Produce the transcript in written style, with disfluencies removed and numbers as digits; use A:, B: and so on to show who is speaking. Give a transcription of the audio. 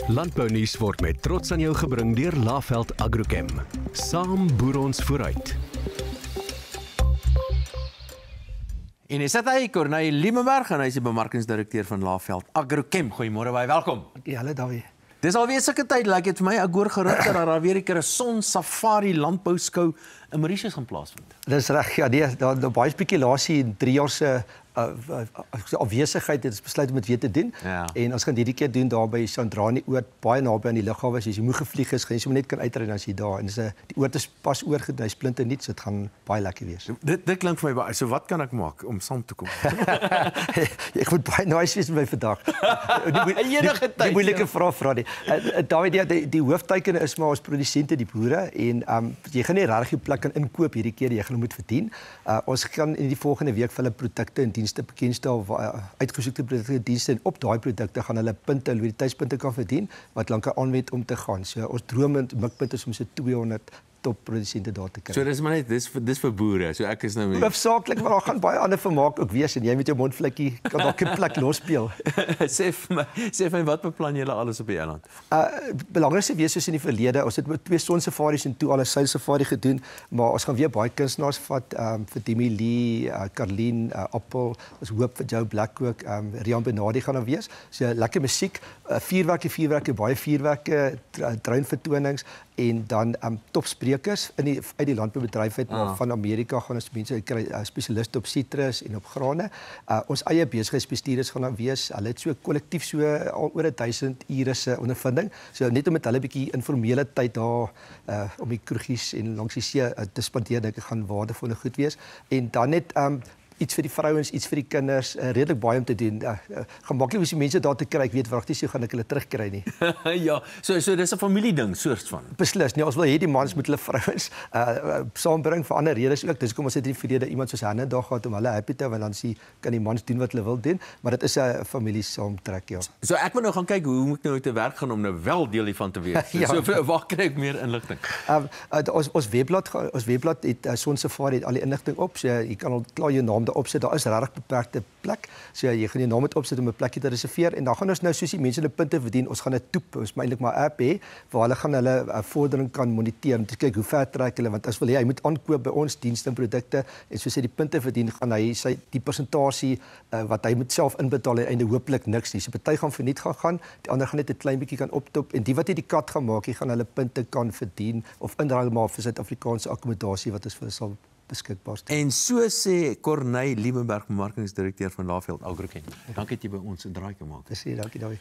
A: Landbounuus word met trots aan jou gebring deur Laveld Agrochem. Saam boer ons vooruit.
B: En is dit hy, Corneille Liebenberg, en hy is die bemarkingsdirekteur van Laveld Agrochem. Goeiemôre, baie welkom.
C: Hallo Dawie.
B: Dis alweer sulke tyd, like het vir my, ek hoor gerig dat daar weer 'n keer 'n son safari landbouskou in Mauritius gaan plaasvind.
C: Dis reg, ja, daar baie spekulasie en 3 jaar se afwesigheid het ons besluit om dit weer te doen.
B: Ja.
C: En ons gaan hierdie keer doen daar by Sandrani Oord, baie naby aan die lughawe. As jy moeg gevlieg is, gaan jy sommer net kan uitry as jy daar. En dis die oord is pas oorgedoen, hy splinte nuut, so dit gaan baie lekker wees.
B: Dit klink vir my baie. So wat kan ek maak om saam te kom?
C: Ek moet baie nice wees met my vandag.
B: Enige tyd.
C: Die moeilike vraag vra nie. Dawie, die hoofteken is maar ons produsente, die boere, en jy gaan nie regtig jou plek kan inkoop hierdie keer, jy gaan moet verdien. Ons gaan in die volgende week vir hulle produkte en dienste bekendstel, uitgesoekte produkte en dienste, en op daai produkte gaan hulle punte, loyaliteitspunte kan verdien wat lankal aanwend om te gaan. So ons droom en mikpunt is om so 200 topprodusente daar te kry.
B: So dis maar net dis vir boere. So ek is nou mee.
C: Hoofsaaklik, maar daar gaan baie ander vermaak ook wees en jy met jou mondvlekkie kan dalk 'n plek losspeel.
B: sê vir my wat beplan julle alles op die eiland?
C: Belangrikste wees soos in die verlede, ons het met 2 sonsafaris en toe al 'n seilsafari gedoen, maar ons gaan weer baie kunstenaars vat, vir Demi Lee, Carlien, Appel, ons hoop vir Joe Black ook, Rian Benadi gaan daar wees. So lekker musiek, vuurwerke, baie vuurwerke, drone-vertonings en dan topsprekers uit die landboubedryf van Amerika gaan ons mense kry, spesialiste op sitrus en op grane. Ons eie besigheidsbestuurders gaan daar wees. Hulle het so kollektief so al oor 1000 ure se ondervinding. So net om met hulle 'n bietjie informele tyd daar om die kroegies en langs die see te spandeer, dink ek gaan waardevol en goed wees. En dan net iets vir die vrouens, iets vir die kinders, redelik baie om te doen. Gemaklik as die mense daar te kry, ek weet wragtig so gaan ek hulle terugkry nie.
B: Ja, so dis 'n familieding soort van.
C: Beslis, nee, ons wil hê die mans met hulle vrouens saambring vir ander redes ook. Dis kom ons het in die verlede iemand soos Hanne daar gehad om hulle happy te hou, want dan kan die mans doen wat hulle wil doen, maar dit is 'n familie saamtrek, ja.
B: So ek moet nou gaan kyk hoe moet nou te werk gaan om nou wel deel hiervan te wees.
C: Ja.
B: So waar kry ek meer inligting?
C: Ons webblad het Sonsafari het al die inligting op, so jy kan al klaar jou naam opsit. Daar is regtig beperkte plek. So jy gaan jou naam moet opsit om 'n plekkie te reserveer en dan gaan ons nou soos die mense hulle punte verdien. Ons gaan 'n toep, ons moet eintlik maar 'n app hê waar hulle gaan hulle vordering kan moniteer om te kyk hoe ver trek hulle, want as wil hy moet aankoop by ons dienste en produkte en soos hy die punte verdien, gaan hy die persentasie wat hy moet self inbetaal en einde hopelik niks nie. So party gaan verniet gaan, die ander gaan net 'n klein bietjie kan optop en die wat hierdie kat gaan maak, gaan hulle punte kan verdien of inruil maar vir Suid-Afrikaanse akkommodasie wat ons vir hulle sal beskikbaar stel.
B: En so sê Corneille Liebenberg, bemarkingsdirekteur van Laveld Agrochem. Dankie dat jy by ons 'n draai gemaak het.
C: Dankie Dawie.